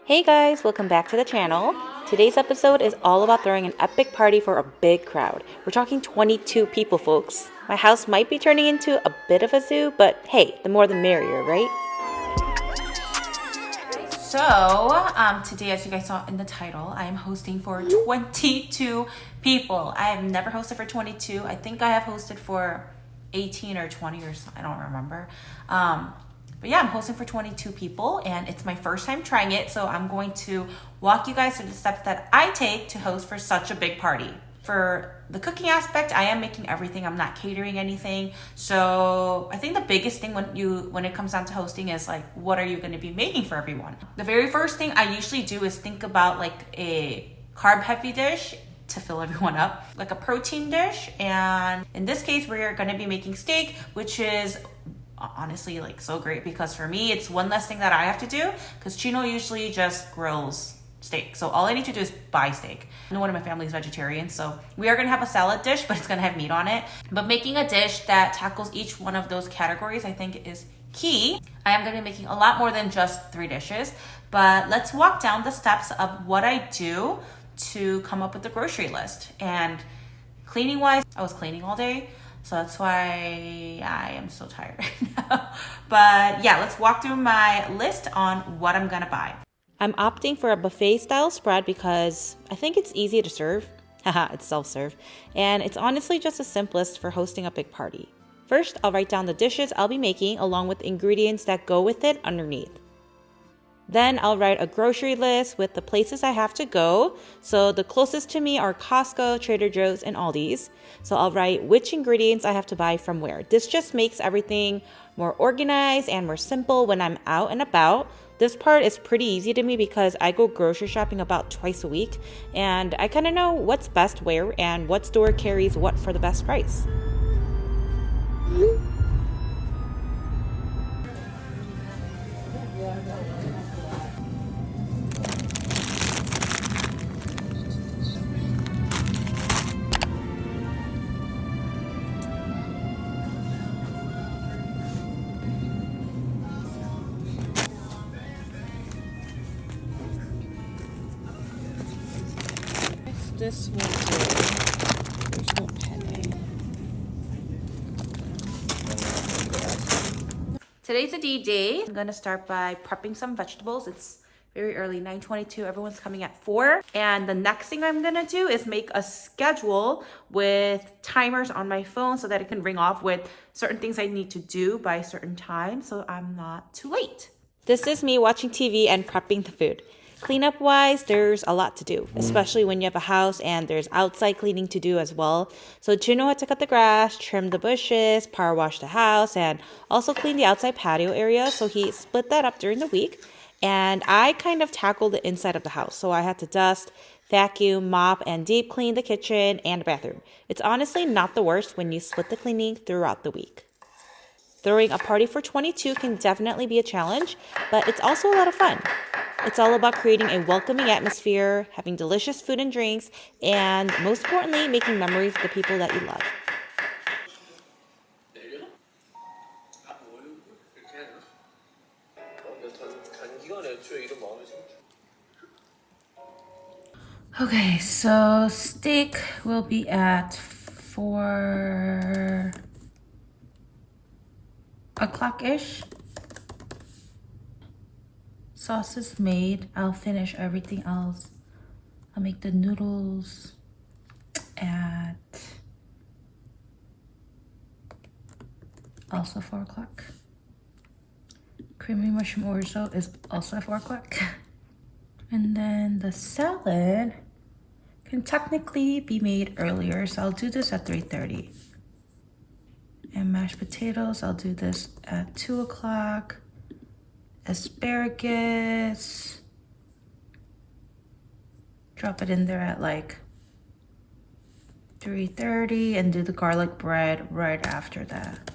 Hey guys, welcome back to the channel. Today's episode is all about throwing an epic party for a big crowd. We're talking 22 people, folks. My house might be turning into a bit of a zoo, but hey, the more the merrier, right? So, today, as you guys saw in the title, I am hosting for 22 people. I have never hosted for 22. I think I have hosted for 18 or 20 or something. I don't remember. But yeah, I'm hosting for 22 people and it's my first time trying it. So I'm going to walk you guys through the steps that I take to host for such a big party. For the cooking aspect, I am making everything. I'm not catering anything. So I think the biggest thing when it comes down to hosting is like, what are you going to be making for everyone? The very first thing I usually do is think about like a carb heavy dish to fill everyone up, like a protein dish. And in this case, we're going to be making steak, which is honestly like so great because for me it's one less thing that I have to do because Chino usually just grills steak, so all I need to do is buy steak. No one in my family is vegetarian, so we are gonna have a salad dish, but it's gonna have meat on it. But making a dish that tackles each one of those categories I think is key. I am gonna be making a lot more than just 3 dishes, but let's walk down the steps of what I do to come up with the grocery list. And cleaning wise, I was cleaning all day, so that's why I am so tired right now. But yeah, let's walk through my list on what I'm gonna buy. I'm opting for a buffet style spread because I think it's easy to serve. Haha, it's self-serve. And it's honestly just the simplest for hosting a big party. First, I'll write down the dishes I'll be making along with the ingredients that go with it underneath. Then I'll write a grocery list with the places I have to go. So the closest to me are Costco, Trader Joe's, and Aldi's. So I'll write which ingredients I have to buy from where. This just makes everything more organized and more simple when I'm out and about. This part is pretty easy to me because I go grocery shopping about twice a week and I kind of know what's best where and what store carries what for the best price. This will do. There's no penne. Today's a D-Day. I'm gonna start by prepping some vegetables. It's very early, 9:22. Everyone's coming at 4. And the next thing I'm gonna do is make a schedule with timers on my phone so that it can ring off with certain things I need to do by a certain time so I'm not too late. This is me watching TV and prepping the food. Cleanup wise, there's a lot to do, especially when you have a house and there's outside cleaning to do as well. So Chino had to cut the grass, trim the bushes, power wash the house, and also clean the outside patio area. So he split that up during the week. And I kind of tackled the inside of the house. So I had to dust, vacuum, mop, and deep clean the kitchen and the bathroom. It's honestly not the worst when you split the cleaning throughout the week. Throwing a party for 22 can definitely be a challenge, but it's also a lot of fun. It's all about creating a welcoming atmosphere, having delicious food and drinks, and most importantly, making memories with the people that you love. Okay, so steak will be at 4 o'clock-ish. Sauce is made. I'll finish everything else. I'll make the noodles at also 4 o'clock. Creamy mushroom orzo is also at 4 o'clock. And then the salad can technically be made earlier, so I'll do this at 3:30. And mashed potatoes, I'll do this at 2 o'clock. Asparagus, drop it in there at like 3:30 and do the garlic bread right after that.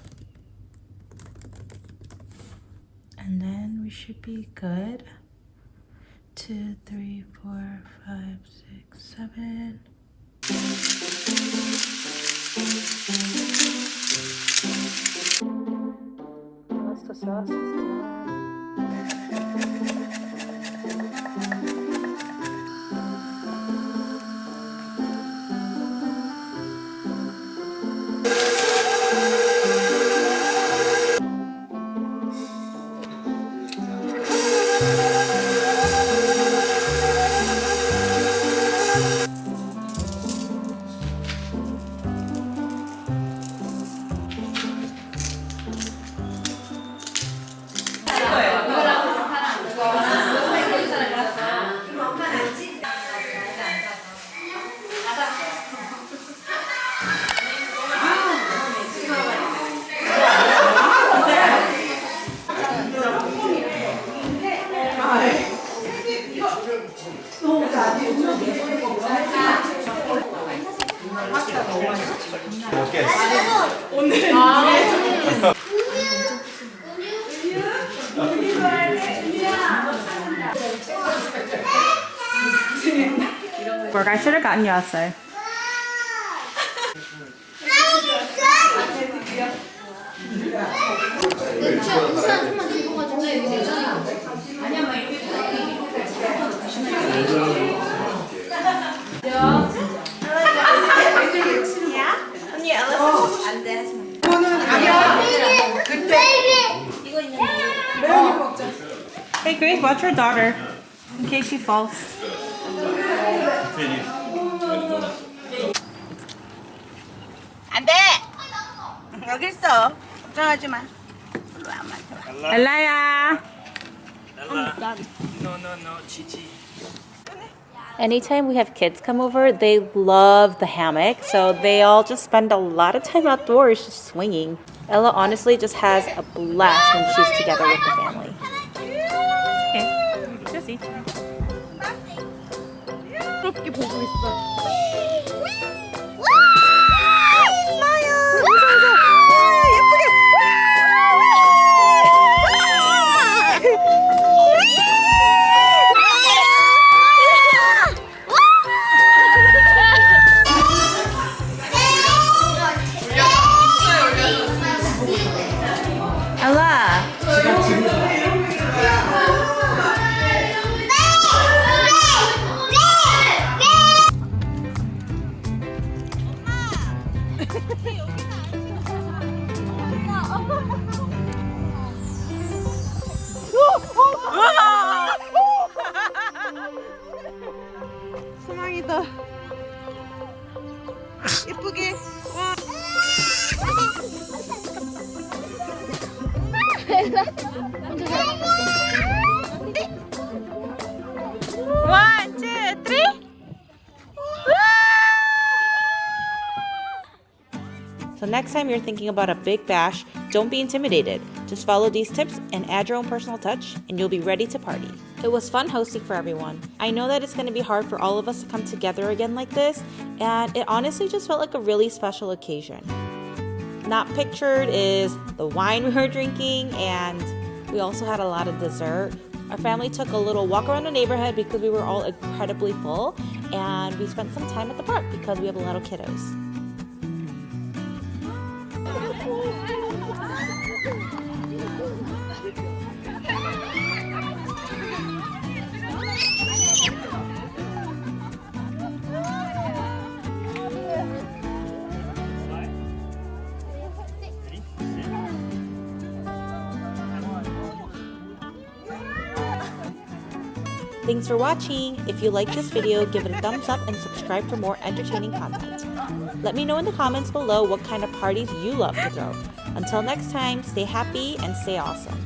And then we should be good. 2, 3, 4, 5, 6, 7. Once the sauce is done, Work, I should have gotten you outside. Hey Grace, watch your daughter in case she falls. 안 돼! 여기 있어. 걱정하지 마. 일로 와, 엄마한테 와. Elaya. No, Chichi. Anytime we have kids come over, they love the hammock, so they all just spend a lot of time outdoors just swinging. Ella honestly just has a blast when she's together with the family. Okay, just eat. 부럽게 보고 있어. Ella. 소망이다. 예쁘게. 와. One, two, three. So next time you're thinking about a big bash, don't be intimidated. Just follow these tips and add your own personal touch, and you'll be ready to party. It was fun hosting for everyone. I know that it's going to be hard for all of us to come together again like this, and it honestly just felt like a really special occasion. Not pictured is the wine we were drinking, and we also had a lot of dessert. Our family took a little walk around the neighborhood because we were all incredibly full, and we spent some time at the park because we have a lot of kiddos. Thanks for watching! If you like this video, give it a thumbs up and subscribe for more entertaining content. Let me know in the comments below what kind of parties you love to throw. Until next time, stay happy and stay awesome.